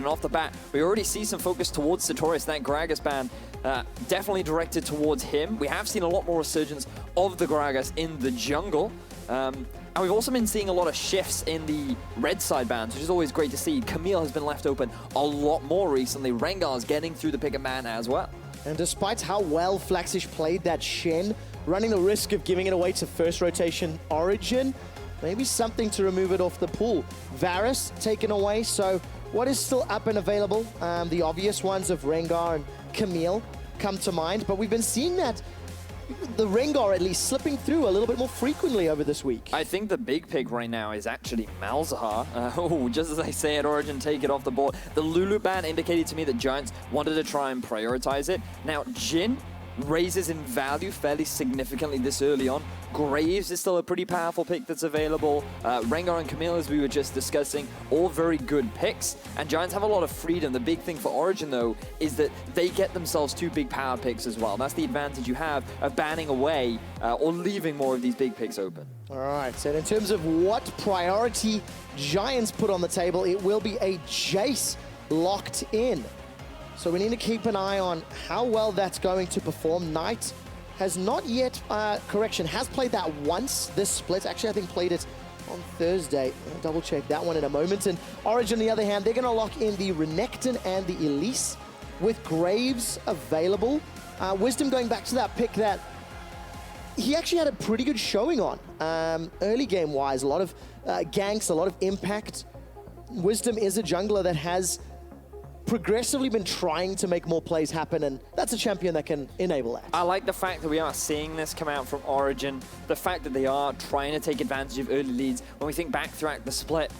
and off the bat, we already see some focus towards Satorius. That Gragas ban definitely directed towards him. We have seen a lot more resurgence of the Gragas in the jungle. And we've also been seeing a lot of shifts in the red side bans, which is always great to see. Camille has been left open a lot more recently. Rengar's getting through the pick and ban as well. And despite how well Flaxxish played that Shen, running the risk of giving it away to first rotation Origen, maybe something to remove it off the pool. Varus taken away, so what is still up and available? The obvious ones of Rengar and Camille come to mind, but we've been seeing that the Rengar at least slipping through a little bit more frequently over this week. I think the big pick right now is actually Malzahar. Just as I say it, Origen take it off the board. The Lulu ban indicated to me that Giants wanted to try and prioritize it. Now, Jhin raises in value fairly significantly this early on. Graves is still a pretty powerful pick that's available. Rengar and Camille, as we were just discussing, all very good picks. And Giants have a lot of freedom. The big thing for Origen, though, is that they get themselves 2 big power picks as well. That's the advantage you have of banning away or leaving more of these big picks open. All right, so in terms of what priority Giants put on the table, it will be a Jayce locked in. So we need to keep an eye on how well that's going to perform. Knight has not yet, has played that once, this split. Actually, I think played it on Thursday. I'll double check that one in a moment. And Origen, on the other hand, they're gonna lock in the Renekton and the Elise with Graves available. Wisdom going back to that pick that he actually had a pretty good showing on. Early game-wise, a lot of ganks, a lot of impact. Wisdom is a jungler that has progressively been trying to make more plays happen, and that's a champion that can enable that. I like the fact that we are seeing this come out from Origen, the fact that they are trying to take advantage of early leads. When we think back throughout the split,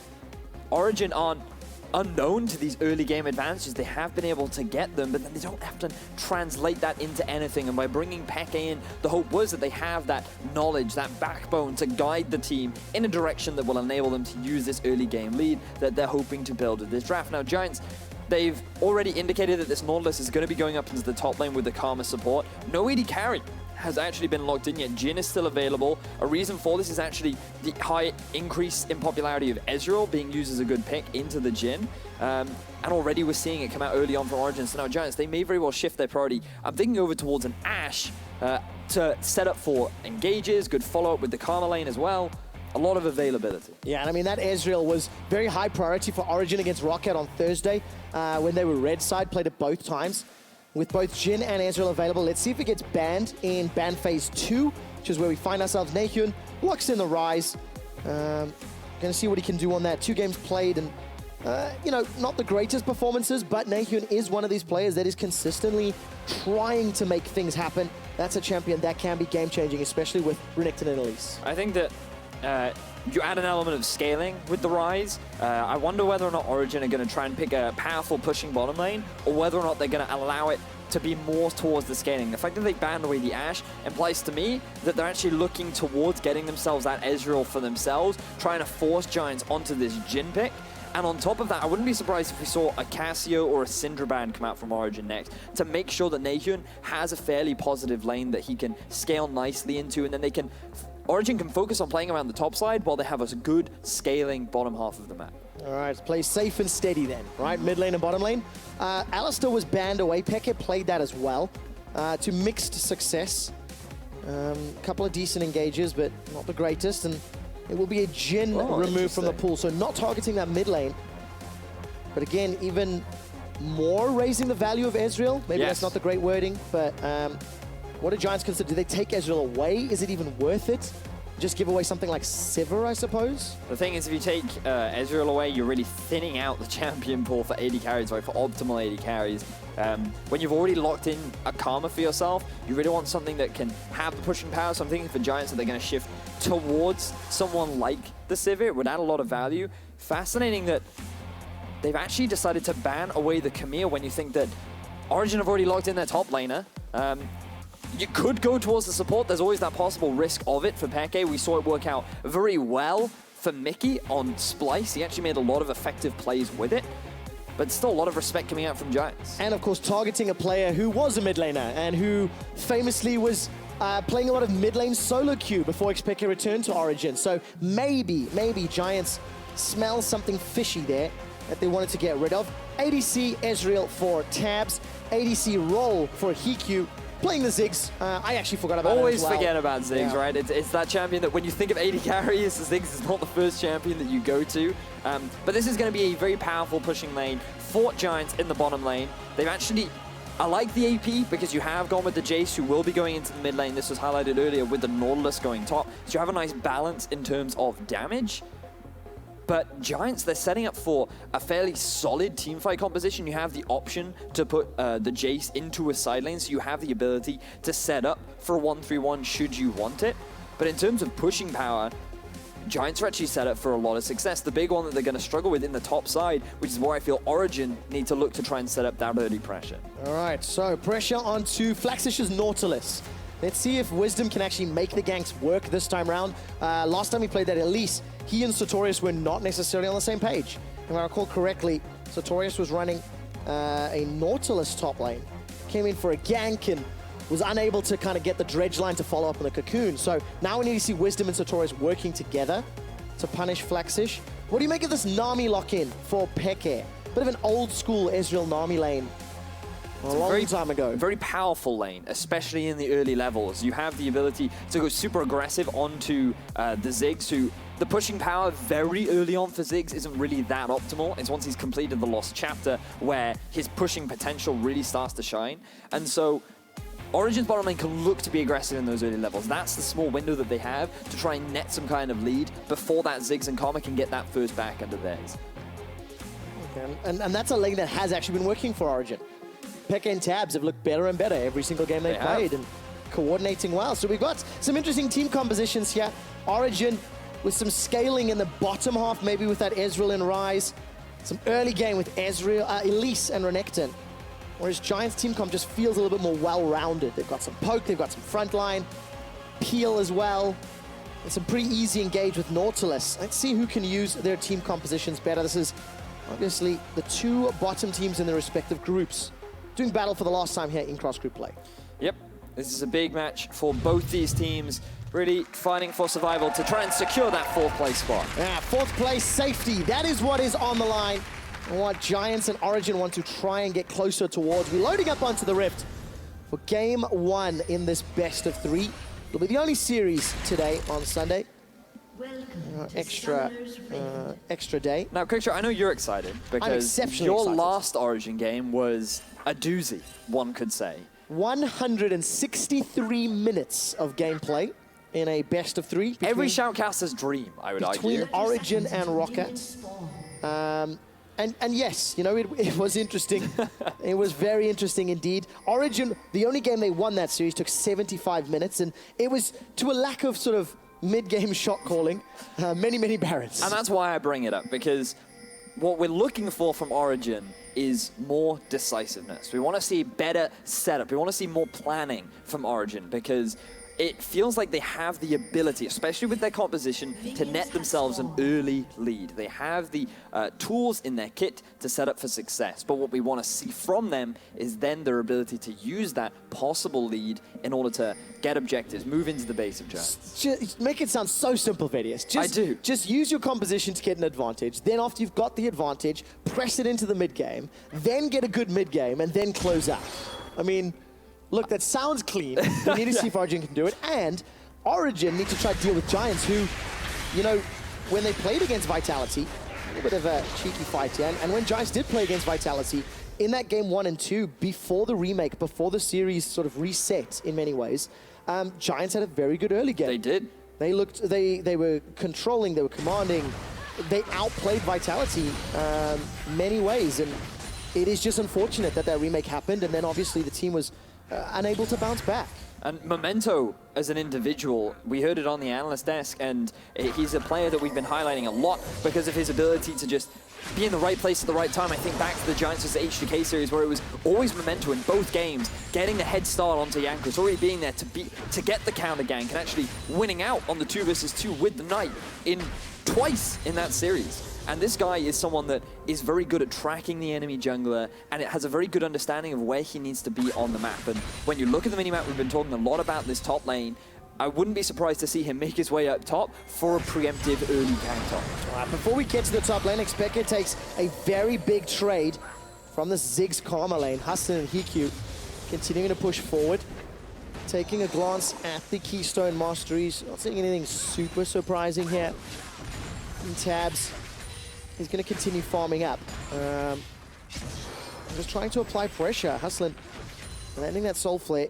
Origen aren't unknown to these early game advantages. They have been able to get them, but then they don't have to translate that into anything. And by bringing Peke in, the hope was that they have that knowledge, that backbone to guide the team in a direction that will enable them to use this early game lead that they're hoping to build with this draft. Now, Giants, they've already indicated that this Nautilus is going to be going up into the top lane with the Karma support. No AD carry has actually been locked in yet. Jhin is still available. A reason for this is actually the high increase in popularity of Ezreal being used as a good pick into the Jhin. And already we're seeing it come out early on for Origen. So now Giants, they may very well shift their priority. I'm thinking over towards an Ashe to set up for engages, good follow-up with the Karma lane as well. A lot of availability. Yeah, and I mean, that Ezreal was very high priority for Origen against Rocket on Thursday when they were red side, played it both times. With both Jhin and Ezreal available, let's see if it gets banned in ban phase 2, which is where we find ourselves. NaeHyun locks in the Ryze. Gonna see what he can do on that. 2 games played, and you know, not the greatest performances, but NaeHyun is one of these players that is consistently trying to make things happen. That's a champion that can be game-changing, especially with Renekton and Elise. I think that you add an element of scaling with the Ryze. I wonder whether or not Origen are going to try and pick a powerful pushing bottom lane, or whether or not they're going to allow it to be more towards the scaling. The fact that they banned away the Ashe implies to me that they're actually looking towards getting themselves that Ezreal for themselves, trying to force Giants onto this Jhin pick. And on top of that, I wouldn't be surprised if we saw a Cassio or a Syndra ban come out from Origen next to make sure that NaeHyun has a fairly positive lane that he can scale nicely into, and then they can... Origen can focus on playing around the top side while they have a good scaling bottom half of the map. All right, play safe and steady then, right? Mid lane and bottom lane. Alistair was banned away. Peke played that as well to mixed success. A couple of decent engages, but not the greatest. And it will be a Jhin removed from the pool, so not targeting that mid lane. But again, even more raising the value of Ezreal. Maybe that's not the great wording, but what do Giants consider? Do they take Ezreal away? Is it even worth it? Just give away something like Sivir, I suppose? The thing is, if you take Ezreal away, you're really thinning out the champion pool for AD carries, right? For optimal AD carries. When you've already locked in a Karma for yourself, you really want something that can have the pushing power. So I'm thinking for Giants that they're going to shift towards someone like the Sivir. It would add a lot of value. Fascinating that they've actually decided to ban away the Camille when you think that Origen have already locked in their top laner. You could go towards the support. There's always that possible risk of it for Peke. We saw it work out very well for Mickey on Splice. He actually made a lot of effective plays with it, but still a lot of respect coming out from Giants. And of course, targeting a player who was a mid laner and who famously was playing a lot of mid lane solo queue before xpeke returned to Origen. So maybe Giants smell something fishy there. that they wanted to get rid of. ADC Ezreal for Tabzz, ADC Roll for HeaQ, playing the Ziggs. I actually forgot about Always it as well. forget about Ziggs, right? It's that champion that when you think of AD carries, Ziggs is not the first champion that you go to. But this is going to be a very powerful pushing lane for Giants in the bottom lane. They've actually... I like the AP because you have gone with the Jayce, who will be going into the mid lane. This was highlighted earlier with the Nautilus going top. So you have a nice balance in terms of damage. But Giants, they're setting up for a fairly solid teamfight composition. You have the option to put the Jayce into a side lane, so you have the ability to set up for a 1-3-1 should you want it. But in terms of pushing power, Giants are actually set up for a lot of success. The big one that they're going to struggle with in the top side, which is where I feel Origen need to look to try and set up that early pressure. All right, so pressure onto Flaxxish's Nautilus. Let's see if Wisdom can actually make the ganks work this time around. Last time we played that Elise, he and Satorius were not necessarily on the same page. If I recall correctly, Satorius was running a Nautilus top lane, came in for a gank and was unable to kind of get the dredge line to follow up on the cocoon. So now we need to see Wisdom and Satorius working together to punish Flaxxish. What do you make of this Nami lock-in for Peke? Bit of an old school Ezreal Nami lane. A long time ago. Very powerful lane, especially in the early levels. You have the ability to go super aggressive onto the Ziggs, who the pushing power very early on for Ziggs isn't really that optimal. It's once he's completed the Lost Chapter where his pushing potential really starts to shine. And so Origen's bottom lane can look to be aggressive in those early levels. That's the small window that they have to try and net some kind of lead before that Ziggs and Karma can get that first back under theirs. Okay. And that's a lane that has actually been working for Origen. Peke and Tabzz have looked better and better every single game they've played and coordinating well. So we've got some interesting team compositions here. Origen with some scaling in the bottom half, maybe with that Ezreal and Ryze. Some early game with Ezreal, Elise and Renekton. Whereas Giants team comp just feels a little bit more well-rounded. They've got some poke, they've got some frontline, peel as well. And some pretty easy engage with Nautilus. Let's see who can use their team compositions better. This is obviously the two bottom teams in their respective groups doing battle for the last time here in cross-group play. Yep, this is a big match for both these teams, really fighting for survival to try and secure that fourth place spot. Yeah, fourth place safety, that is what is on the line. And what Giants and Origen want to try and get closer towards. We're loading up onto the Rift for game one in this best of three. It'll be the only series today on Sunday. Extra day. Now, QuickShot, I know you're excited because your last Origen game was a doozy, one could say. 163 minutes of gameplay in a best of three. Every shoutcaster's dream, I would argue. Between Origen and Rocket. And yes, you know, it was interesting. It was very interesting indeed. Origen, the only game they won that series, took 75 minutes, and it was to a lack of sort of mid-game shot calling, many Barons. And that's why I bring it up, because what we're looking for from Origen is more decisiveness. We want to see better setup. We want to see more planning from Origen, because it feels like they have the ability, especially with their composition, to net themselves an early lead. They have the tools in their kit to set up for success. But what we want to see from them is then their ability to use that possible lead in order to get objectives, move into the base of Giants. Just make it sound so simple, Vedius. I do. Just use your composition to get an advantage. Then after you've got the advantage, press it into the mid-game, then get a good mid-game, and then close out. I mean, look, that sounds clean. We need to see if Origen can do it. And Origen need to try to deal with Giants who, you know, when they played against Vitality, a little bit of a cheeky fight here. And when Giants did play against Vitality, in that game 1 and 2, before the remake, before the series sort of reset in many ways, Giants had a very good early game. They did. They were controlling, they were commanding. They outplayed Vitality many ways. And it is just unfortunate that that remake happened. And then obviously the team was unable to bounce back. And Memento, as an individual, we heard it on the analyst desk, and he's a player that we've been highlighting a lot because of his ability to just be in the right place at the right time. I think back to the Giants' HeaQ series where it was always Memento in both games, getting the head start onto Jankos, already being there to get the counter gank, and actually winning out on the 2 versus 2 with the Knight twice in that series. And this guy is someone that is very good at tracking the enemy jungler, and it has a very good understanding of where he needs to be on the map. And when you look at the minimap, we've been talking a lot about this top lane. I wouldn't be surprised to see him make his way up top for a preemptive early gank top. Before we get to the top lane, xpeke takes a very big trade from the Ziggs Karma lane. Hustlin and HeaQ continuing to push forward. Taking a glance at the Keystone Masteries. Not seeing anything super surprising here. And Tabzz is going to continue farming up. Just trying to apply pressure. Hustlin landing that Soul Flare.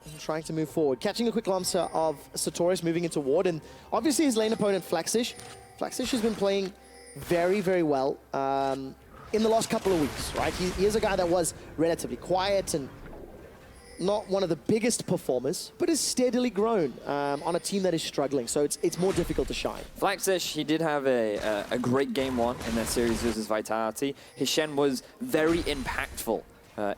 And trying to move forward. Catching a quick glimpse of Satorius moving into ward. And obviously his lane opponent, Flaxxish. Flaxxish has been playing very, very well in the last couple of weeks, right? He is a guy that was relatively quiet and not one of the biggest performers, but has steadily grown on a team that is struggling. So it's more difficult to shine. Flaxxish, he did have a great game one in their series versus Vitality. His Shen was very impactful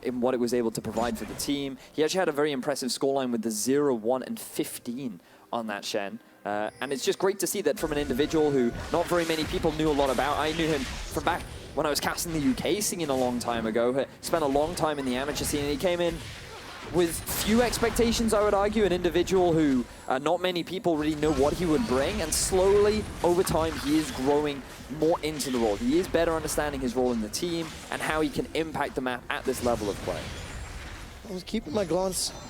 in what it was able to provide for the team. He actually had a very impressive scoreline with the 0, 1, and 15 on that Shen. And it's just great to see that from an individual who not very many people knew a lot about. I knew him from back when I was casting the UK scene a long time ago. Spent a long time in the amateur scene, and he came in with few expectations, I would argue, an individual who not many people really know what he would bring, and slowly, over time, he is growing more into the role. He is better understanding his role in the team and how he can impact the map at this level of play. I was keeping my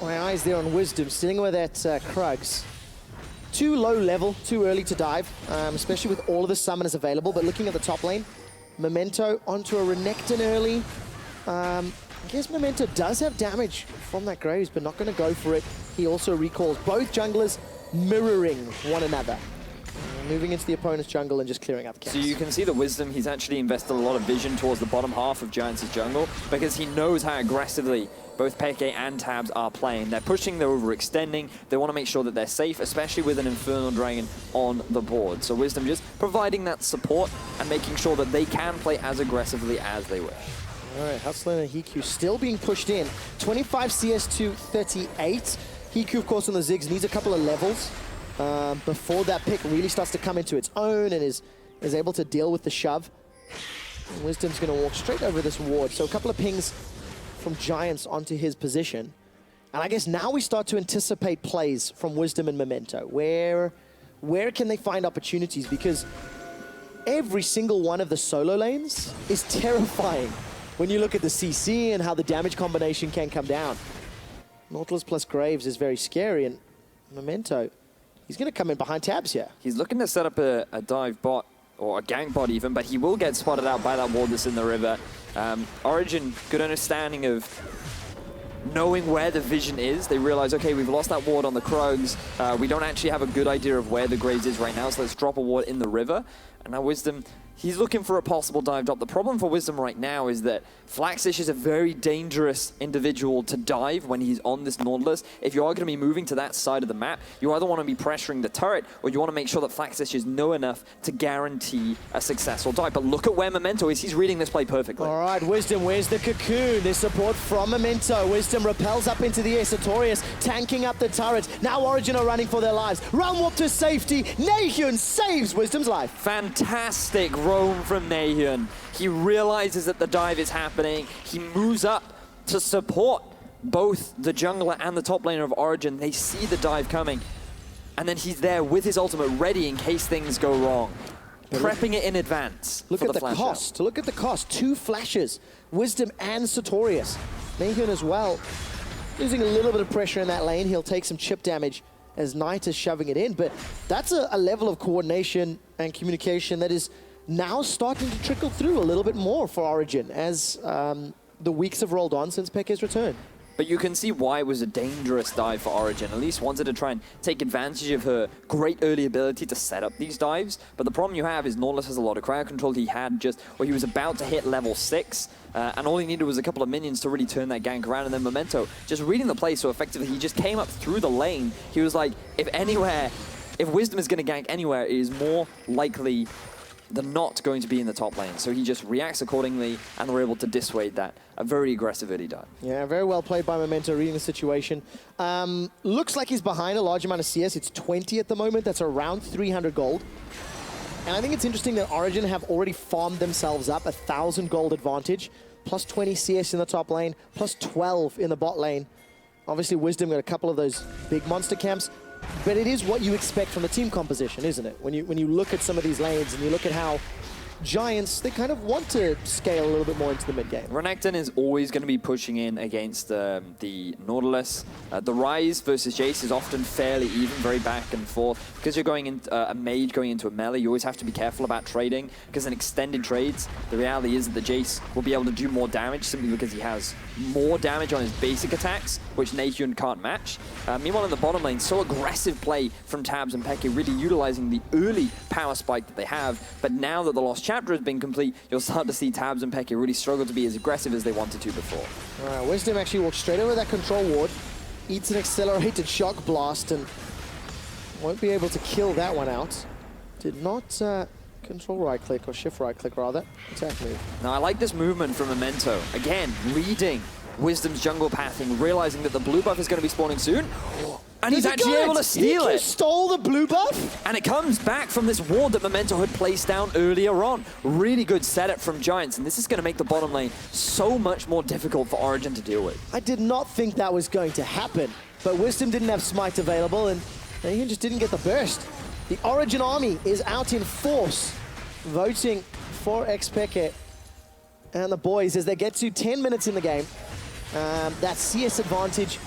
eyes there on Wisdom, sitting with that Krugs. Too low level, too early to dive, especially with all of the summoners available, but looking at the top lane, Memento onto a Renekton early. I guess Memento does have damage from that Graves, but not going to go for it. He also recalls both junglers mirroring one another. Moving into the opponent's jungle and just clearing out the camps. So you can see the Wisdom, he's actually invested a lot of vision towards the bottom half of Giants' jungle because he knows how aggressively both xpeke and Tabzz are playing. They're pushing, they're overextending. They want to make sure that they're safe, especially with an Infernal Dragon on the board. So Wisdom just providing that support and making sure that they can play as aggressively as they wish. All right, Hustlin and HeaQ still being pushed in. 25 CS to 38. HeaQ, of course, on the Ziggs needs a couple of levels before that pick really starts to come into its own and is able to deal with the shove. And Wisdom's going to walk straight over this ward. So a couple of pings from Giants onto his position. And I guess now we start to anticipate plays from Wisdom and Memento. Where can they find opportunities? Because every single one of the solo lanes is terrifying when you look at the CC and how the damage combination can come down. Nautilus plus Graves is very scary, and Memento, he's going to come in behind Tabzz here. He's looking to set up a dive bot, or a gank bot even, but he will get spotted out by that ward that's in the river. Origen, good understanding of knowing where the vision is. They realize, okay, we've lost that ward on the Krugs. We don't actually have a good idea of where the Graves is right now, so let's drop a ward in the river. And now Wisdom, he's looking for a possible dive drop. The problem for Wisdom right now is that Flaxxish is a very dangerous individual to dive when he's on this Nautilus. If you are going to be moving to that side of the map, you either want to be pressuring the turret or you want to make sure that Flaxxish know enough to guarantee a successful dive. But look at where Memento is. He's reading this play perfectly. All right, Wisdom, where's the cocoon? There's support from Memento. Wisdom repels up into the air. Satorius tanking up the turret. Now Origen are running for their lives. Run warp to safety. NaeHyun saves Wisdom's life. Fantastic roam from NaeHyun. He realizes that the dive is happening. He moves up to support both the jungler and the top laner of Origen. They see the dive coming. And then he's there with his ultimate ready in case things go wrong. Prepping it in advance. Look at the cost. Look at the cost. 2 flashes. Wisdom and Satorius. NaeHyun as well. Losing a little bit of pressure in that lane. He'll take some chip damage as Knight is shoving it in. But that's a level of coordination and communication that is now starting to trickle through a little bit more for Origen as the weeks have rolled on since xpeke's return. But you can see why it was a dangerous dive for Origen. Elise wanted to try and take advantage of her great early ability to set up these dives. But the problem you have is Nautilus has a lot of crowd control. He was about to hit level 6. And all he needed was a couple of minions to really turn that gank around. And then Memento, just reading the play so effectively, he just came up through the lane. He was like, if Wisdom is going to gank anywhere, it is more likely than not going to be in the top lane. So he just reacts accordingly, and they're able to dissuade that. A very aggressive early dive. Yeah, very well played by Memento, reading the situation. Looks like he's behind a large amount of CS. It's 20 at the moment. That's around 300 gold. And I think it's interesting that Origen have already farmed themselves up 1,000 gold advantage, plus 20 CS in the top lane, plus 12 in the bot lane. Obviously, Wisdom got a couple of those big monster camps. but it is what you expect from the team composition, isn't it? When you look at some of these lanes and you look at how Giants, they kind of want to scale a little bit more into the mid game. Renekton is always going to be pushing in against the Nautilus. The Ryze versus Jayce is often fairly even, very back and forth. Because you're going in a mage going into a melee, you always have to be careful about trading. Because in extended trades, the reality is that the Jayce will be able to do more damage simply because he has more damage on his basic attacks, which NaeHyun can't match. Meanwhile, in the bottom lane, so aggressive play from Tabzz and xpeke, really utilizing the early power spike that they have. But now that the Lost Chapter has been complete, you'll start to see Tabzz and xpeke really struggle to be as aggressive as they wanted to before. All right, Wisdom actually walks straight over that control ward, eats an accelerated shock blast, and won't be able to kill that one out. Did not control right click, or shift right click rather, attack move. Now I like this movement from Memento. Again, reading Wisdom's jungle pathing, realizing that the blue buff is going to be spawning soon. And he's actually able to steal it. He stole the blue buff? And it comes back from this ward that Memento had placed down earlier on. Really good setup from Giants, and this is going to make the bottom lane so much more difficult for Origen to deal with. I did not think that was going to happen, but Wisdom didn't have Smite available, and he just didn't get the burst. The Origen army is out in force, voting for xpeke and the boys as they get to 10 minutes in the game. That CS advantage,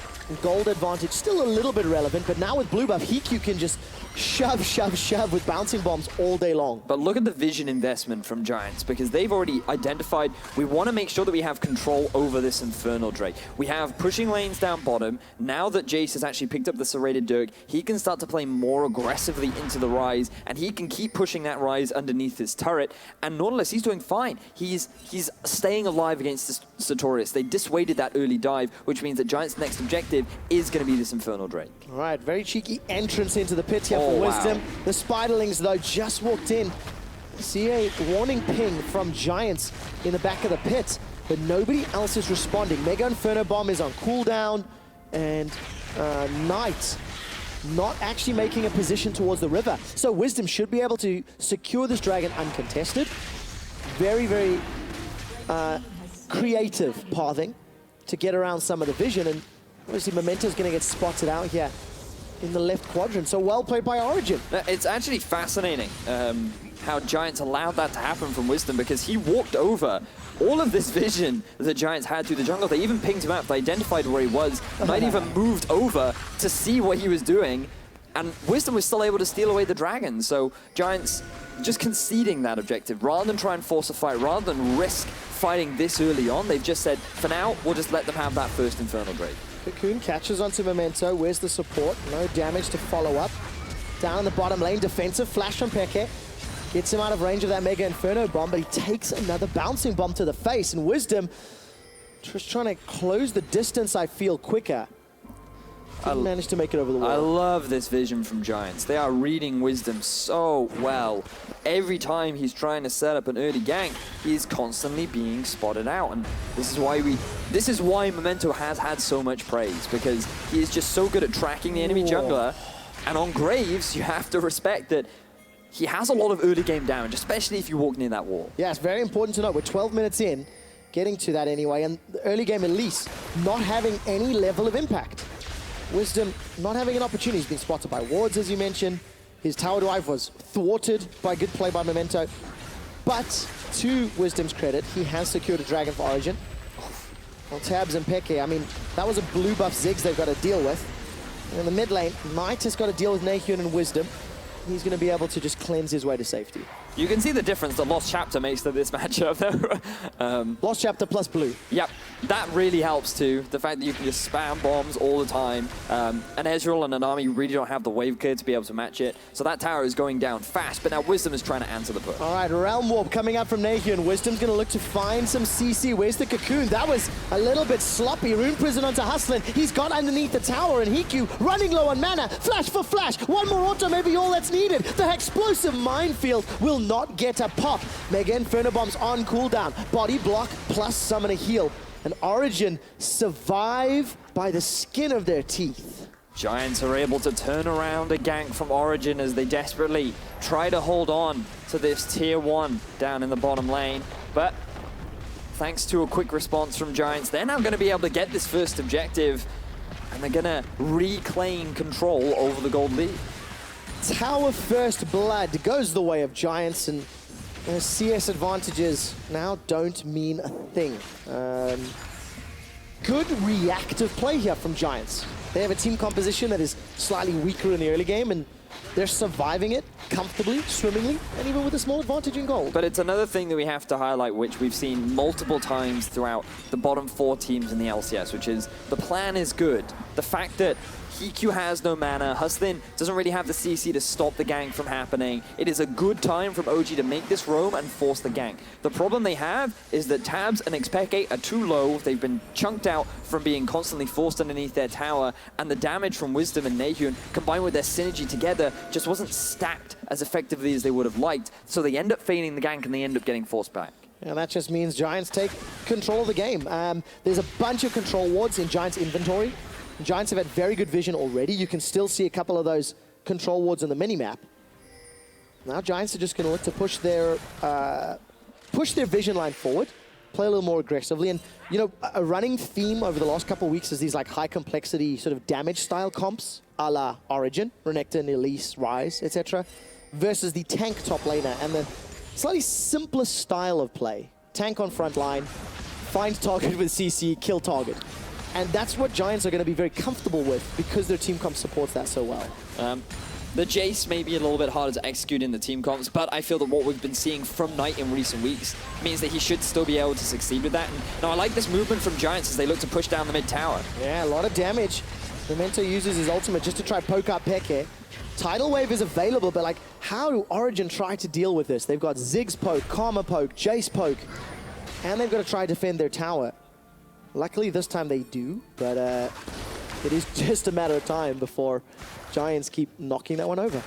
gold advantage, still a little bit relevant, but now with blue buff, HeaQ can just shove with bouncing bombs all day long. But look at the vision investment from Giants, because they've already identified, we want to make sure that we have control over this Infernal Drake. We have pushing lanes down bottom. Now that Jayce has actually picked up the Serrated Dirk, he can start to play more aggressively into the Ryze, and he can keep pushing that Ryze underneath his turret. And Nautilus, he's doing fine. He's staying alive against this Satorius. They dissuaded that early dive, which means that Giants' next objective is going to be this Infernal Drake. All right, very cheeky entrance into the pit here for Wisdom. Wow. The Spiderlings, though, just walked in. See a warning ping from Giants in the back of the pit, but nobody else is responding. Mega Inferno Bomb is on cooldown, and Knight not actually making a position towards the river. So Wisdom should be able to secure this dragon uncontested. Very, very creative pathing to get around some of the vision, and obviously Memento's going to get spotted out here in the left quadrant, so well played by Origen. It's actually fascinating how Giants allowed that to happen from Wisdom, because he walked over all of this vision that Giants had through the jungle. They even pinged him out, they identified where he was, might even moved over to see what he was doing, and Wisdom was still able to steal away the dragon. So Giants just conceding that objective, rather than try and force a fight, rather than risk fighting this early on, they've just said, for now, we'll just let them have that first Infernal Drake. Cocoon catches onto Memento. Where's the support? No damage to follow up. Down in the bottom lane, defensive flash from xpeke. Gets him out of range of that Mega Inferno Bomb, but he takes another bouncing bomb to the face. And Wisdom just trying to close the distance, I feel, quicker. Didn't manage to make it over the wall. I love this vision from Giants. They are reading Wisdom so well. Every time he's trying to set up an early gank, he's constantly being spotted out. And this is why Memento has had so much praise, because he is just so good at tracking the enemy jungler. And on Graves, you have to respect that he has a lot of early game damage, especially if you walk near that wall. Yeah, it's very important to note. We're 12 minutes in, getting to that anyway, and the early game Elise not having any level of impact. Wisdom not having an opportunity. He's been spotted by wards, as you mentioned. His tower drive was thwarted by good play by Memento. But to Wisdom's credit, he has secured a dragon for Origen. Well, Tabzz and xpeke, I mean, that was a blue buff Ziggs they've got to deal with. And in the mid lane, Knight has got to deal with NaeHyun and Wisdom. He's going to be able to just cleanse his way to safety. You can see the difference that Lost Chapter makes to this matchup, though. Lost Chapter plus blue. Yep, that really helps too. The fact that you can just spam bombs all the time. And Ezreal and Nami really don't have the wave clear to be able to match it. So that tower is going down fast, but now Wisdom is trying to answer the push. All right, Realm Warp coming out from NaeHyun. Wisdom's going to look to find some CC. Where's the Cocoon? That was a little bit sloppy. Rune Prison onto Hustlin. He's got underneath the tower, and HeaQ running low on mana. Flash for flash. One more auto, maybe all that's needed. The explosive minefield will not get a pop. Mega Inferno Bombs on cooldown. Body block plus summon a heal. And Origen survive by the skin of their teeth. Giants are able to turn around a gank from Origen as they desperately try to hold on to this tier 1 down in the bottom lane. But thanks to a quick response from Giants, they're now going to be able to get this first objective. and they're gonna reclaim control over the gold lead. Tower first blood goes the way of Giants, and CS advantages now don't mean a thing. Good reactive play here from Giants. They have a team composition that is slightly weaker in the early game, and they're surviving it comfortably, swimmingly, and even with a small advantage in gold. But it's another thing that we have to highlight, which we've seen multiple times throughout the bottom 4 teams in the LCS, which is the plan is good. The fact that HeaQ has no mana, Hustlin doesn't really have the CC to stop the gank from happening. It is a good time from OG to make this roam and force the gank. The problem they have is that Tabzz and xpeke are too low. They've been chunked out from being constantly forced underneath their tower, and the damage from Wisdom and NaeHyun combined with their synergy together just wasn't stacked as effectively as they would have liked. So they end up feigning the gank and they end up getting forced back. And that just means Giants take control of the game. There's a bunch of control wards in Giants' inventory. Giants have had very good vision already. You can still see a couple of those control wards on the mini-map. Now Giants are just going to look to push their vision line forward, play a little more aggressively. And, you know, a running theme over the last couple of weeks is these like high complexity sort of damage style comps, a la Origen, Renekton, Elise, Ryze, etc., versus the tank top laner and the slightly simpler style of play. Tank on front line, find target with CC, kill target. And that's what Giants are going to be very comfortable with because their team comp supports that so well. The Jayce may be a little bit harder to execute in the team comps, but I feel that what we've been seeing from Knight in recent weeks means that he should still be able to succeed with that. And now I like this movement from Giants as they look to push down the mid tower. Yeah, a lot of damage. Memento uses his ultimate just to try poke up Peke. Tidal Wave is available, but like, how do Origen try to deal with this? They've got Ziggs poke, Karma poke, Jayce poke, and they've got to try to defend their tower. Luckily, this time they do, but it is just a matter of time before Giants keep knocking that one over.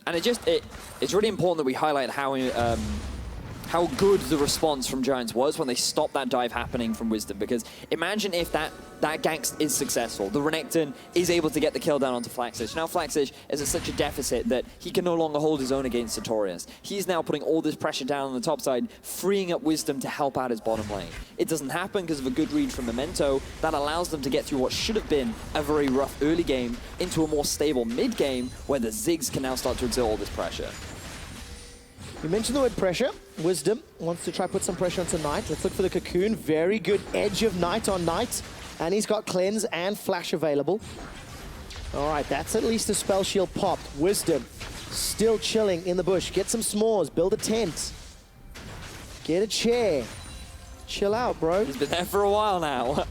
And it's really important that we highlight how good the response from Giants was when they stopped that dive happening from Wisdom, because imagine if that gank is successful. The Renekton is able to get the kill down onto Flaxxish. Now Flaxxish is at such a deficit that he can no longer hold his own against Satorius. He's now putting all this pressure down on the top side, freeing up Wisdom to help out his bottom lane. It doesn't happen because of a good read from Memento that allows them to get through what should have been a very rough early game into a more stable mid game where the Ziggs can now start to exert all this pressure. You mentioned the word pressure. Wisdom wants to try put some pressure onto Knight. Let's look for the Cocoon. Very good edge of Knight on Knight. And he's got Cleanse and Flash available. All right, that's at least a spell shield popped. Wisdom still chilling in the bush. Get some s'mores, build a tent. Get a chair. Chill out, bro. He's been there for a while now.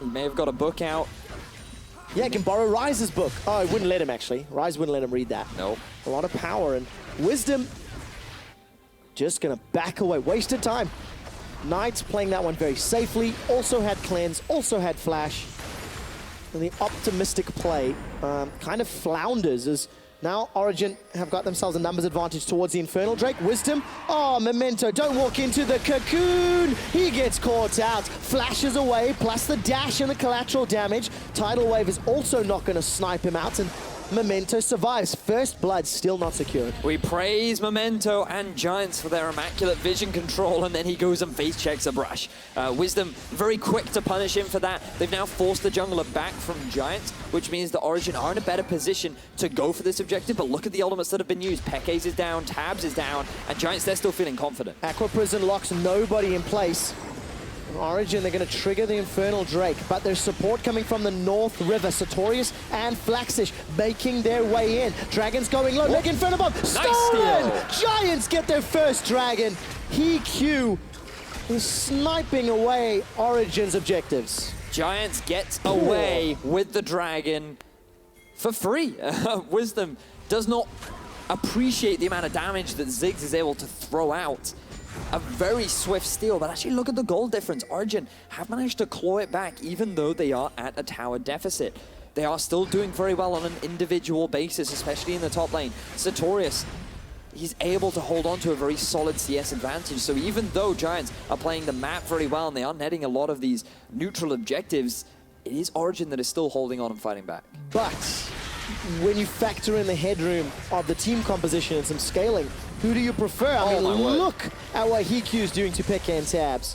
He may have got a book out. Yeah, he can borrow Ryze's book. Oh, it wouldn't let him, actually. Ryze wouldn't let him read that. No. A lot of power, and Wisdom just gonna back away. Wasted time. Knight's playing that one very safely. Also had Cleanse, also had Flash. And the optimistic play kind of flounders as now Origen have got themselves a numbers advantage towards the Infernal Drake. Wisdom, oh, Memento, don't walk into the Cocoon. He gets caught out, flashes away, plus the dash and the collateral damage. Tidal Wave is also not gonna snipe him out, and Memento survives. First blood still not secured. We praise Memento and Giants for their immaculate vision control, and then he goes and face checks a brush. Wisdom very quick to punish him for that. They've now forced the jungler back from Giants, which means the Origen are in a better position to go for this objective, but look at the ultimates that have been used. Peke's is down, Tabzz is down, and Giants, they're still feeling confident. Aqua Prison locks nobody in place. Origen, they're going to trigger the Infernal Drake, but there's support coming from the North River. Satorius and Flaxxish making their way in. Dragon's going low. Leg Inferno Bomb. Stolen! Nice. Giants get their first dragon. HeaQ is sniping away Origen's objectives. Giants gets away with the dragon for free. Wisdom does not appreciate the amount of damage that Ziggs is able to throw out. A very swift steal, but actually look at the goal difference. Origen have managed to claw it back even though they are at a tower deficit. They are still doing very well on an individual basis, especially in the top lane. Satorius, he's able to hold on to a very solid CS advantage. So even though Giants are playing the map very well and they are netting a lot of these neutral objectives, it is Origen that is still holding on and fighting back. But when you factor in the headroom of the team composition and some scaling, who do you prefer? I mean, look at what HeaQ is doing to Peke and Tabzz.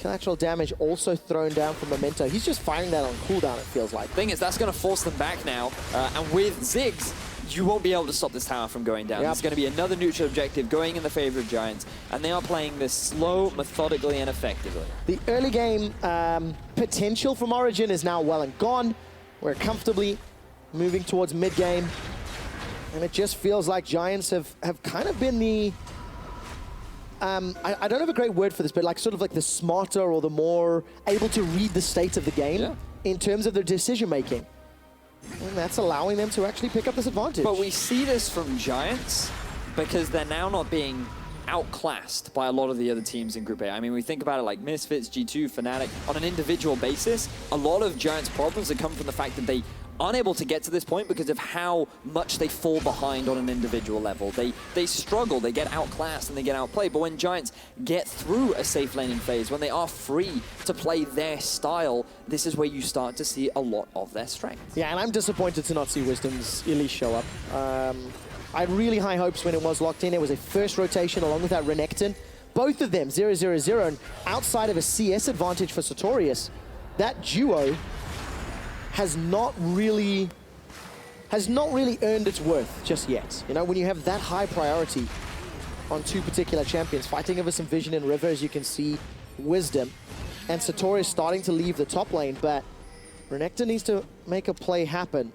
Collateral damage also thrown down from Memento. He's just firing that on cooldown, it feels like. Thing is, that's going to force them back now. And with Ziggs, you won't be able to stop this tower from going down. There's going to be another neutral objective going in the favor of Giants, and they are playing this slow, methodically, and effectively. The early game potential from Origen is now well and gone. We're comfortably moving towards mid-game, and it just feels like Giants have kind of been the... I don't have a great word for this, but like sort of like the smarter or the more able to read the state of the game in terms of their decision-making. And that's allowing them to actually pick up this advantage. But we see this from Giants because they're now not being outclassed by a lot of the other teams in Group A. I mean, we think about it like Misfits, G2, Fnatic. On an individual basis, a lot of Giants' problems have come from the fact that they aren't able to get to this point because of how much they fall behind on an individual level. They struggle, they get outclassed and they get outplayed. But when Giants get through a safe laning phase, when they are free to play their style, this is where you start to see a lot of their strength. Yeah, and I'm disappointed to not see Wisdom's Elise show up. I had really high hopes when it was locked in. It was a first rotation along with that Renekton. Both of them 0-0-0, and outside of a CS advantage for Satorius, that duo has not really earned its worth just yet. You know, when you have that high priority on two particular champions, fighting over some vision in River, as you can see, Wisdom, and Satorius starting to leave the top lane, but Renekton needs to make a play happen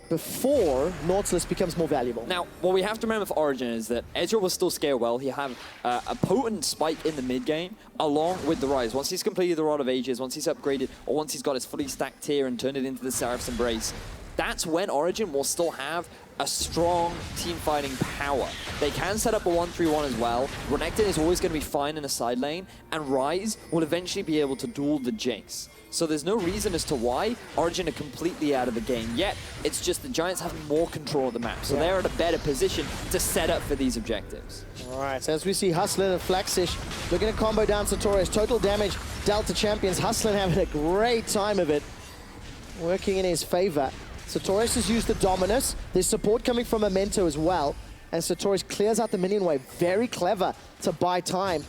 before Nautilus becomes more valuable. Now, what we have to remember for Origen is that Ezreal will still scale well. He have a potent spike in the mid game along with the Ryze. Once he's completed the Rod of Ages, once he's upgraded, or once he's got his fully stacked tier and turned it into the Seraph's Embrace, that's when Origen will still have a strong team fighting power. They can set up a 1-3-1 as well. Renekton is always going to be fine in a side lane, and Ryze will eventually be able to duel the Jayce. So there's no reason as to why Origen are completely out of the game yet. It's just the Giants have more control of the map, so they're in a better position to set up for these objectives. All right, so as we see Hustlin and Flaxxish looking to combo down Satorius. Total damage dealt to champions. Hustlin having a great time of it, working in his favor. Satorius has used the Dominus. There's support coming from Memento as well, and Satorius clears out the minion wave. Very clever to buy time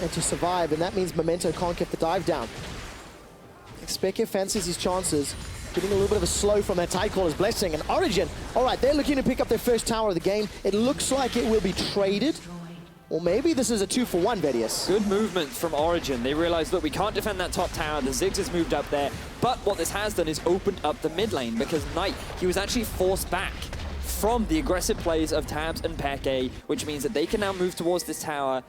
and to survive, and that means Memento can't get the dive down. xpeke fancies his chances, getting a little bit of a slow from that Tidecaller's Blessing. And Origen, all right, they're looking to pick up their first tower of the game. It looks like it will be traded. Or maybe this is a 2-for-1, Vedius. Good movement from Origen. They realized, look, we can't defend that top tower. The Ziggs has moved up there. But what this has done is opened up the mid lane because Knight, he was actually forced back from the aggressive plays of Tabzz and xpeke, which means that they can now move towards this tower.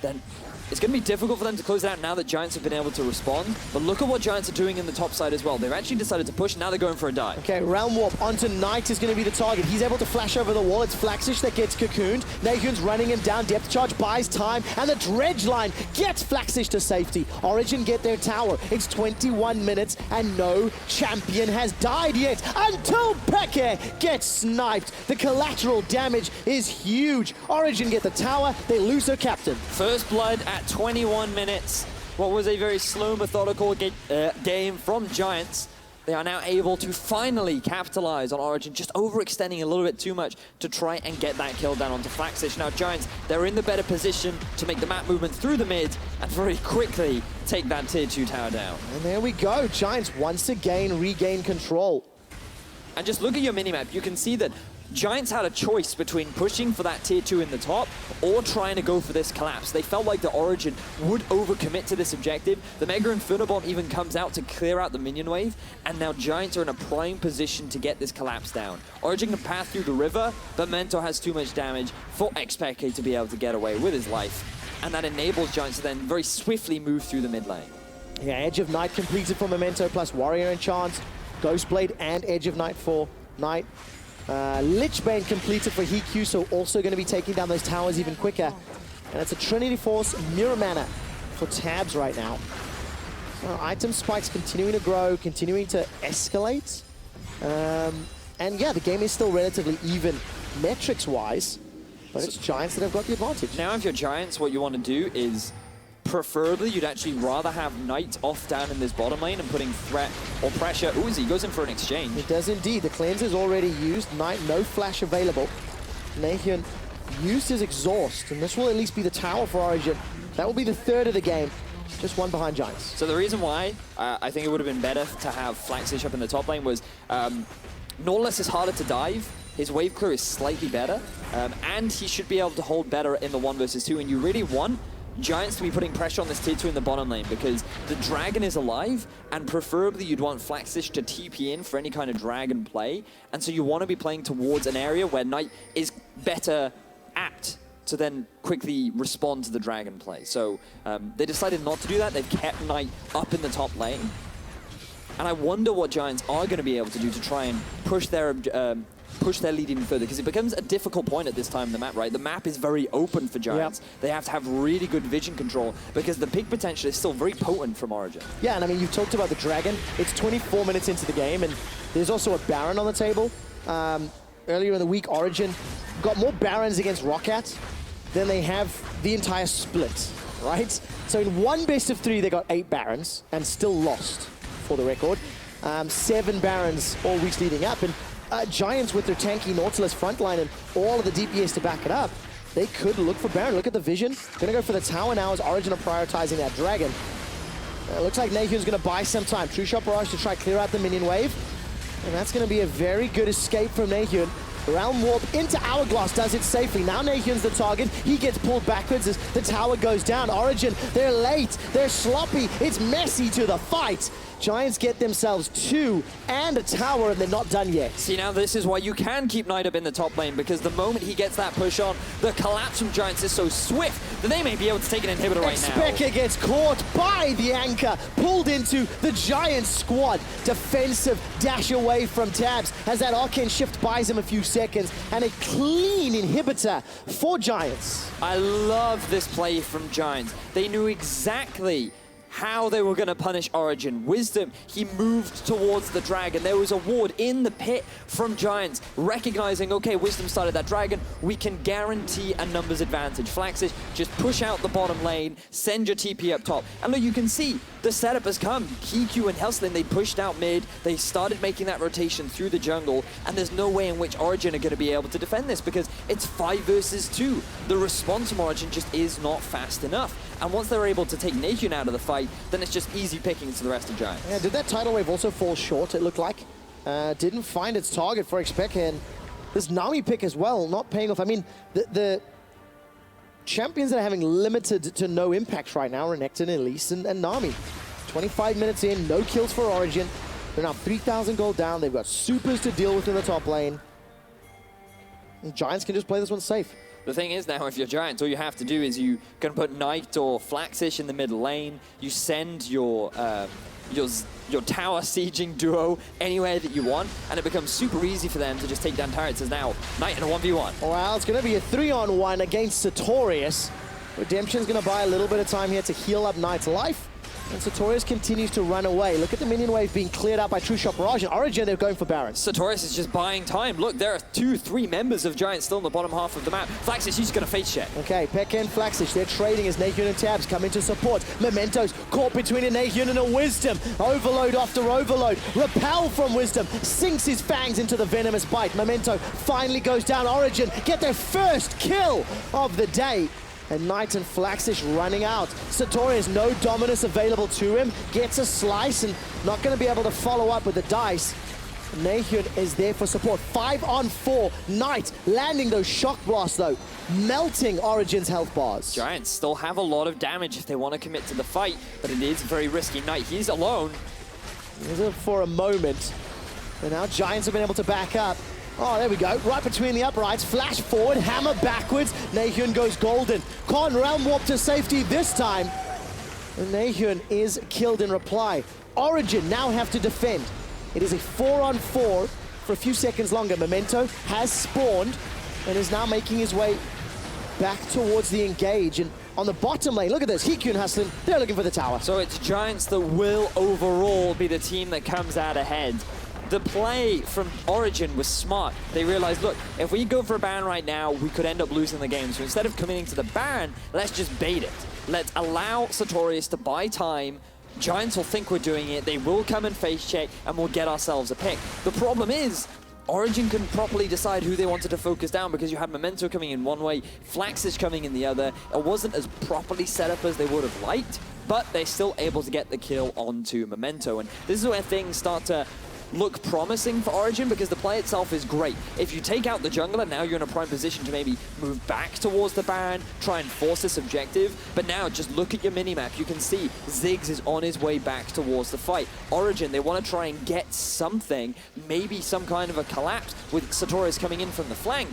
Then it's going to be difficult for them to close it out now that Giants have been able to respond. But look at what Giants are doing in the top side as well. They've actually decided to push. Now they're going for a dive. Okay, Realm Warp onto Knight is going to be the target. He's able to flash over the wall. It's Flaxxish that gets cocooned. NaeHyun's running him down. Depth charge buys time. And the Dredge line gets Flaxxish to safety. Origen get their tower. It's 21 minutes and no champion has died yet until xpeke gets sniped. The collateral damage is huge. Origen get the tower. They lose their captain. First blood at 21 minutes. What was a very slow, methodical game from Giants. They are now able to finally capitalize on Origen, just overextending a little bit too much to try and get that kill down onto Flaxxish. Now Giants, they're in the better position to make the map movement through the mid and very quickly take that tier 2 tower down. And there we go. Giants once again regain control. And just look at your minimap. You can see that Giants had a choice between pushing for that tier 2 in the top or trying to go for this collapse. They felt like the Origen would overcommit to this objective. The Mega Inferno Bomb even comes out to clear out the minion wave, and now Giants are in a prime position to get this collapse down. Origen can pass through the river, but Memento has too much damage for xpeke to be able to get away with his life, and that enables Giants to then very swiftly move through the mid lane. Yeah, Edge of Night completed for Memento, plus Warrior Enchant, Ghostblade and Edge of Night for Knight. Lichbane completed for HeaQ, so also going to be taking down those towers even quicker. And it's a Trinity Force Mirror Mana for Tabzz right now. So item spikes continuing to grow, continuing to escalate. And yeah, the game is still relatively even metrics-wise, but it's Giants that have got the advantage. Now if you're Giants, what you want to do is preferably, you'd actually rather have Knight off down in this bottom lane and putting threat or pressure. Ooh, he goes in for an exchange. It does indeed. The cleanse is already used. Knight, no flash available. NaeHyun used his exhaust, and this will at least be the tower for Origen. That will be the third of the game. Just one behind Giants. So the reason why I think it would have been better to have Flaxxish up in the top lane was Nautilus is harder to dive, his wave clear is slightly better, and he should be able to hold better in the 1 versus 2, and you really want Giants to be putting pressure on this tier 2 in the bottom lane because the dragon is alive, and preferably you'd want Flaxxish to TP in for any kind of dragon play, and so you want to be playing towards an area where Knight is better apt to then quickly respond to the dragon play. So they decided not to do that. They've kept Knight up in the top lane. And I wonder what Giants are going to be able to do to try and push their lead even further, because it becomes a difficult point at this time in the map, right? The map is very open for Giants. Yep. They have to have really good vision control because the pick potential is still very potent from Origen. Yeah, and I mean, you've talked about the dragon. It's 24 minutes into the game, and there's also a Baron on the table. Earlier in the week, Origen got more Barons against Roccat than they have the entire split, right? So in one best of 3, they got 8 Barons and still lost, for the record. 7 Barons all weeks leading up, and Giants with their tanky Nautilus frontline and all of the DPS to back it up, they could look for Baron. Look at the vision. Gonna go for the tower now as Origen are prioritizing that dragon. Looks like NaeHyun's gonna buy some time. True Shot Barrage to try clear out the minion wave. And that's gonna be a very good escape from NaeHyun. Realm Warp into Hourglass does it safely. Now NaeHyun's the target. He gets pulled backwards as the tower goes down. Origen, they're late, they're sloppy, it's messy to the fight. Giants get themselves 2 and a tower, and they're not done yet. See, now this is why you can keep Knight up in the top lane, because the moment he gets that push on, the collapse from Giants is so swift that they may be able to take an inhibitor right now. xpeke gets caught by the anchor, pulled into the Giants squad. Defensive dash away from Tabzz as that arcane shift buys him a few seconds, and a clean inhibitor for Giants. I love this play from Giants. They knew exactly how they were going to punish Origen. Wisdom, he moved towards the dragon. There was a ward in the pit from Giants, recognizing, okay, Wisdom started that dragon, we can guarantee a numbers advantage. Flaxxish, just push out the bottom lane, send your TP up top. And look, you can see the setup has come. HeaQ and Hustlin, they pushed out mid, they started making that rotation through the jungle, and there's no way in which Origen are going to be able to defend this because it's 5 versus 2. The response from Origen just is not fast enough. And once they're able to take NaeHyun out of the fight, then it's just easy pickings to the rest of Giants. Yeah, did that tidal wave also fall short, it looked like? Didn't find its target for xpeke, and this Nami pick as well, not paying off. I mean, the champions that are having limited to no impact right now, Renekton, Elise, and Nami. 25 minutes in, no kills for Origen. They're now 3,000 gold down. They've got supers to deal with in the top lane. And Giants can just play this one safe. The thing is now, if you're Giants, all you have to do is you can put Knight or Flaxxish in the middle lane. You send your tower sieging duo anywhere that you want, and it becomes super easy for them to just take down turrets. As now Knight in a 1v1. Well, it's going to be a 3-on-1 against Satorius. Redemption's going to buy a little bit of time here to heal up Knight's life. And Satorius continues to run away. Look at the minion wave being cleared out by True Shot Barrage. And Origen, they're going for Baron. Satorius is just buying time. Look, there are 2-3 members of Giants still in the bottom half of the map. Flaxxish, he's going to face check. Okay, Pekka and Flaxxish, they're trading as NaeHyun and Tabzz come into support. Memento's caught between a NaeHyun and a Wisdom. Overload after overload. Repel from Wisdom. Sinks his fangs into the venomous bite. Memento finally goes down. Origen get their first kill of the day. And Knight and Flaxxish running out. Satorius, no dominance available to him. Gets a slice and not going to be able to follow up with the dice. NaeHyun is there for support. 5-on-4. Knight landing those shock blasts though. Melting Origen's health bars. Giants still have a lot of damage if they want to commit to the fight, but it is very risky. Knight, he's alone. He's in for a moment. And now Giants have been able to back up. Oh, there we go. Right between the uprights. Flash forward, hammer backwards. NaeHyun goes golden. Con Realm Warp to safety this time. And NaeHyun is killed in reply. Origen now have to defend. It is a 4-on-4 for a few seconds longer. Memento has spawned and is now making his way back towards the engage. And on the bottom lane, look at this. HeaQ and Hustlin, they're looking for the tower. So it's Giants that will overall be the team that comes out ahead. The play from Origen was smart. They realized, look, if we go for a Baron right now, we could end up losing the game. So instead of committing to the Baron, let's just bait it. Let's allow Satorius to buy time. Giants will think we're doing it. They will come and face check, and we'll get ourselves a pick. The problem is, Origen couldn't properly decide who they wanted to focus down because you had Memento coming in one way, Flaxxish coming in the other. It wasn't as properly set up as they would have liked, but they're still able to get the kill onto Memento. And this is where things start to look promising for Origen, because the play itself is great. If you take out the jungler, now you're in a prime position to maybe move back towards the Baron, try and force this objective. But now just look at your minimap. You can see Ziggs is on his way back towards the fight. Origen, they want to try and get something, maybe some kind of a collapse with Satorius coming in from the flank.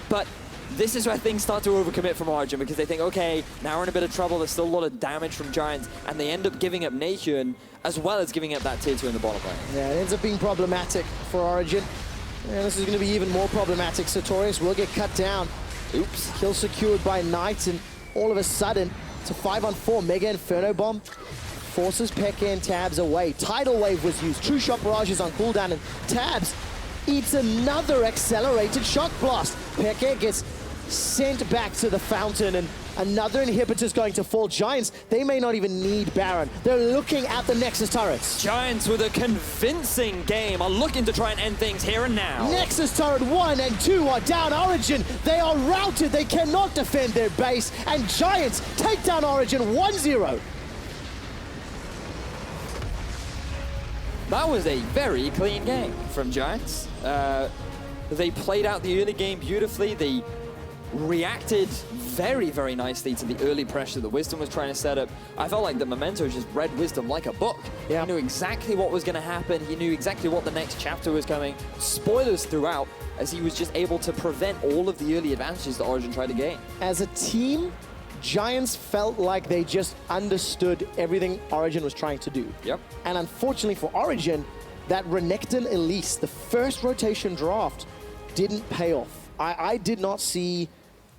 But this is where things start to overcommit from Origen, because they think, okay, now we're in a bit of trouble. There's still a lot of damage from Giants, and they end up giving up NaeHyun, as well as giving up that tier 2 in the bottom lane. Yeah, it ends up being problematic for Origen. And this is going to be even more problematic. Satorius will get cut down. Oops. Kill secured by Knight, and all of a sudden, it's a 5-on-4 Mega Inferno Bomb. Forces xpeke and Tabzz away. Tidal Wave was used. True Shot Barrage is on cooldown, and Tabzz eats another accelerated shock blast. xpeke gets sent back to the fountain, and another inhibitor's going to fall. Giants, they may not even need Baron. They're looking at the Nexus turrets. Giants, with a convincing game, are looking to try and end things here and now. Nexus turret 1 and 2 are down. Origen, they are routed. They cannot defend their base. And Giants take down Origen 1-0. That was a very clean game from Giants. They played out the early game beautifully. They reacted very, very nicely to the early pressure that Wisdom was trying to set up. I felt like the Memento just read Wisdom like a book. Yeah. He knew exactly what was going to happen. He knew exactly what the next chapter was coming. Spoilers throughout, as he was just able to prevent all of the early advantages that Origen tried to gain. As a team, Giants felt like they just understood everything Origen was trying to do. Yep. And unfortunately for Origen, that Renekton Elise, the first rotation draft, didn't pay off. I did not see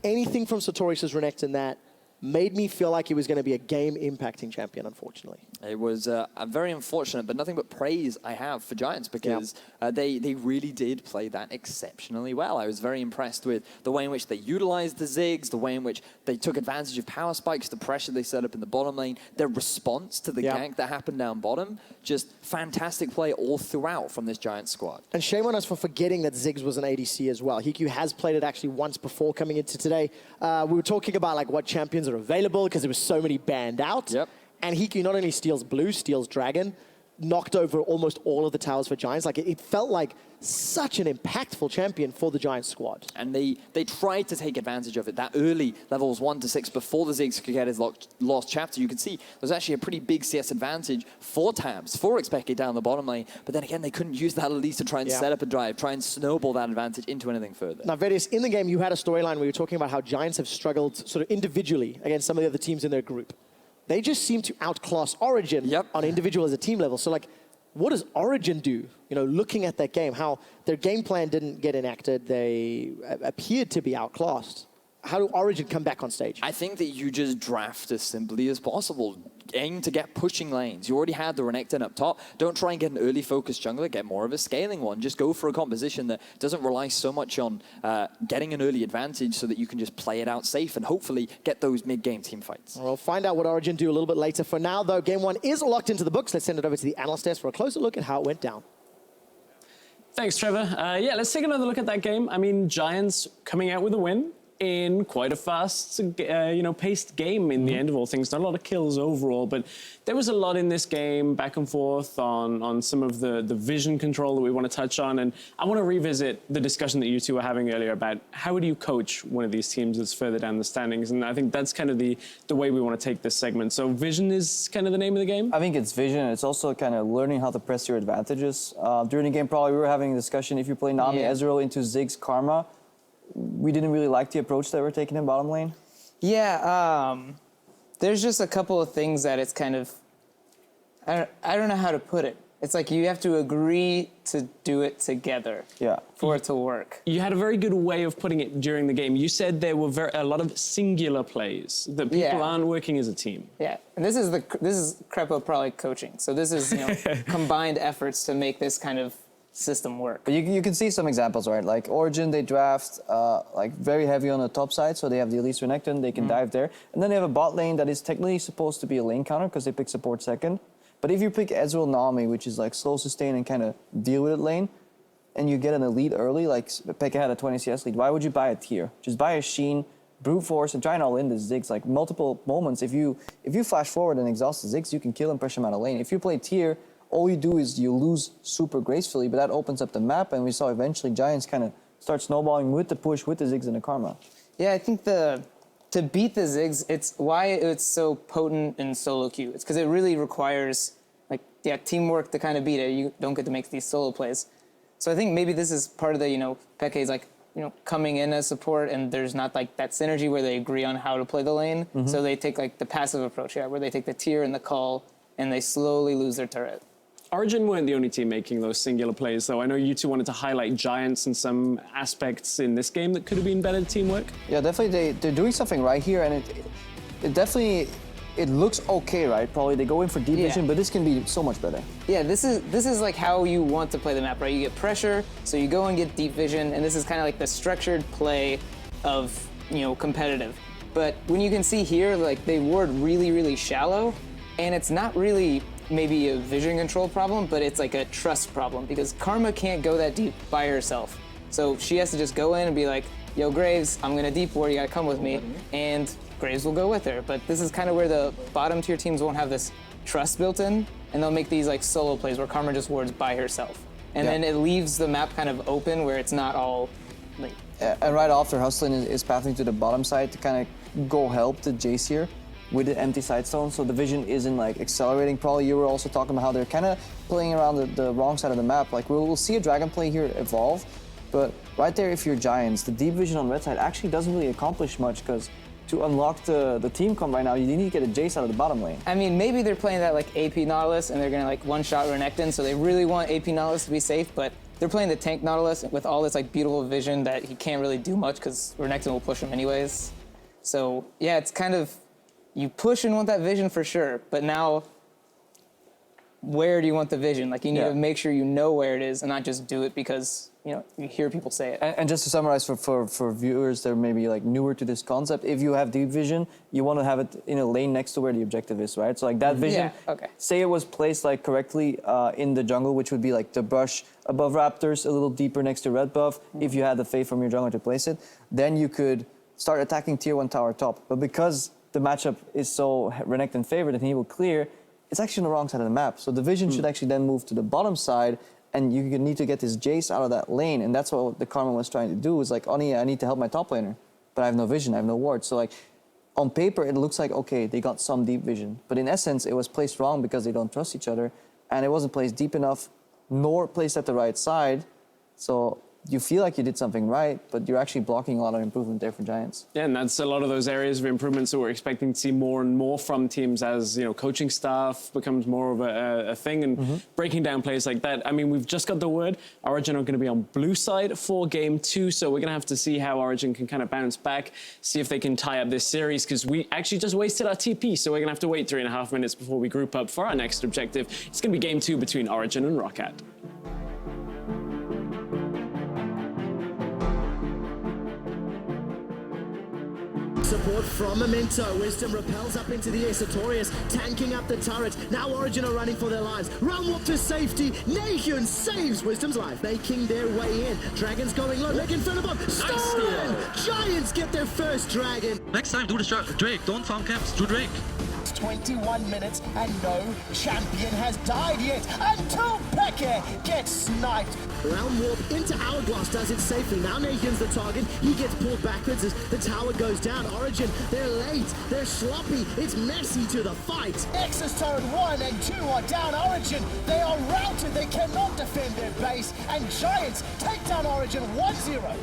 anything from Satorius' Renekton that made me feel like he was going to be a game-impacting champion, unfortunately. It was very unfortunate, but nothing but praise I have for Giants, because they really did play that exceptionally well. I was very impressed with the way in which they utilized the Ziggs, the way in which they took advantage of power spikes, the pressure they set up in the bottom lane, their response to the gank that happened down bottom. Just fantastic play all throughout from this Giants squad. And shame on us for forgetting that Ziggs was an ADC as well. HeaQ has played it actually once before coming into today. We were talking about like what champions are available, because there was so many banned out. Yep. And HeaQ not only steals blue, steals dragon, knocked over almost all of the towers for Giants. Like it felt like such an impactful champion for the Giants squad. And they tried to take advantage of it. That early levels 1 to 6 before the Ziggs could get his lost chapter, you could see there's actually a pretty big CS advantage for Tabzz, for xpeke down the bottom lane. But then again, they couldn't use that Elise to try and set up a drive, try and snowball that advantage into anything further. Now, Vedius, in the game, you had a storyline where you were talking about how Giants have struggled sort of individually against some of the other teams in their group. They just seem to outclass Origen on individual as a team level. So, like, what does Origen do? You know, looking at that game, how their game plan didn't get enacted, they appeared to be outclassed. How do Origen come back on stage? I think that you just draft as simply as possible. Aim to get pushing lanes. You already had the Renekton up top. Don't try and get an early focused jungler. Get more of a scaling one. Just go for a composition that doesn't rely so much on getting an early advantage, so that you can just play it out safe and hopefully get those mid-game team fights. We'll find out what Origen do a little bit later. For now, though, Game 1 is locked into the books. Let's send it over to the Analyst desk for a closer look at how it went down. Thanks, Trevor. Yeah, let's take another look at that game. I mean, Giants coming out with a win in quite a fast, paced game in the end of all things. Not a lot of kills overall, but there was a lot in this game, back and forth on some of the vision control that we want to touch on. And I want to revisit the discussion that you two were having earlier about how do you coach one of these teams that's further down the standings. And I think that's kind of the way we want to take this segment. So vision is kind of the name of the game? I think it's vision. It's also kind of learning how to press your advantages. During the game, probably we were having a discussion. If you play Nami Ezreal into Ziggs Karma, we didn't really like the approach that we're taking in bottom lane. Yeah, there's just a couple of things that it's kind of, I don't know how to put it. It's like you have to agree to do it together for it to work. You had a very good way of putting it during the game. You said there were a lot of singular plays, that people aren't working as a team. Yeah, and this is Crepo probably coaching. So this is combined efforts to make this kind of system work. But you can see some examples, right? Like Origen, they draft like very heavy on the top side, so they have the Elise Renekton, they can dive there. And then they have a bot lane that is technically supposed to be a lane counter because they pick support second. But if you pick Ezreal Nami, which is like slow sustain and kind of deal with it lane, and you get an elite early, like xpeke had a 20 CS lead, why would you buy a tier? Just buy a Sheen, brute force and trying to all in the Ziggs, like multiple moments. If you flash forward and exhaust the Ziggs, you can kill and push him out of lane. If you play tier, all you do is you lose super gracefully, but that opens up the map, and we saw eventually Giants kind of start snowballing with the push, with the Ziggs and the Karma. Yeah, I think to beat the Ziggs, it's why it's so potent in solo queue. It's because it really requires teamwork to kind of beat it. You don't get to make these solo plays. So I think maybe this is part of the, Peke's coming in as support, and there's not like that synergy where they agree on how to play the lane. So they take like the passive approach, where they take the tier and the call, and they slowly lose their turret. Origen weren't the only team making those singular plays, though. I know you two wanted to highlight Giants and some aspects in this game that could have been better teamwork. Yeah, definitely they're doing something right here, and it definitely, it looks okay, right? Probably they go in for deep vision, but this can be so much better. Yeah, this is like how you want to play the map, right? You get pressure, so you go and get deep vision, and this is kind of like the structured play of, competitive. But when you can see here, like they ward really, really shallow, and it's not really maybe a vision control problem, but it's like a trust problem because Karma can't go that deep by herself. So she has to just go in and be like, yo, Graves, I'm gonna deep ward, you gotta come with me. And Graves will go with her. But this is kind of where the bottom tier teams won't have this trust built in, and they'll make these like solo plays where Karma just wards by herself. And then it leaves the map kind of open where it's not all like... And right after Hustlin is pathing to the bottom side to kind of go help the Jayce here with the empty side stone, so the vision isn't like accelerating. Probably you were also talking about how they're kind of playing around the wrong side of the map. Like we'll see a dragon play here evolve, but right there, if you're Giants, the deep vision on red side actually doesn't really accomplish much because to unlock the team comp right now, you need to get a Jayce out of the bottom lane. I mean, maybe they're playing that like AP Nautilus and they're gonna like one-shot Renekton, so they really want AP Nautilus to be safe, but they're playing the tank Nautilus with all this like beautiful vision that he can't really do much because Renekton will push him anyways. So yeah, it's kind of, you push and want that vision for sure, but now, where do you want the vision? Like you need to make sure you know where it is and not just do it because you hear people say it. And just to summarize for viewers that are maybe like newer to this concept, if you have deep vision, you want to have it in a lane next to where the objective is, right? So like that vision, say it was placed like correctly in the jungle, which would be like the brush above Raptors, a little deeper next to red buff, if you had the faith from your jungler to place it, then you could start attacking tier 1 tower top. But because the matchup is so Renekton favored and he will clear, it's actually on the wrong side of the map. So the vision should actually then move to the bottom side, and you need to get this Jayce out of that lane, and that's what the Karma was trying to do, is like, I need to help my top laner, but I have no vision, I have no ward. So like, on paper, it looks like, okay, they got some deep vision, but in essence, it was placed wrong because they don't trust each other, and it wasn't placed deep enough, nor placed at the right side, so you feel like you did something right, but you're actually blocking a lot of improvement there for Giants. Yeah, and that's a lot of those areas of improvements that we're expecting to see more and more from teams as, coaching staff becomes more of a thing and breaking down plays like that. I mean, we've just got the word Origen are going to be on blue side for game 2, so we're going to have to see how Origen can kind of bounce back, see if they can tie up this series, because we actually just wasted our TP, so we're going to have to wait 3.5 minutes before we group up for our next objective. It's going to be game 2 between Origen and Roccat. Support from Memento. Wisdom repels up into the air. Satorius tanking up the turret. Now Origen are running for their lives. Realm Warp to safety. NaeHyun saves Wisdom's life, making their way in. Dragons going low. Making front above. Stolen! Giants get their first dragon. Next time, do the Drake. Don't farm camps. Do Drake. 21 minutes and no champion has died yet until Peke gets sniped. Realm Warp into Hourglass does it safely. Now NaeHyun's the target. He gets pulled backwards as the tower goes down. Origen, they're late. They're sloppy. It's messy to the fight. Nexus turret 1 and 2 are down Origen. They are routed. They cannot defend their base. And Giants take down Origen 1-0.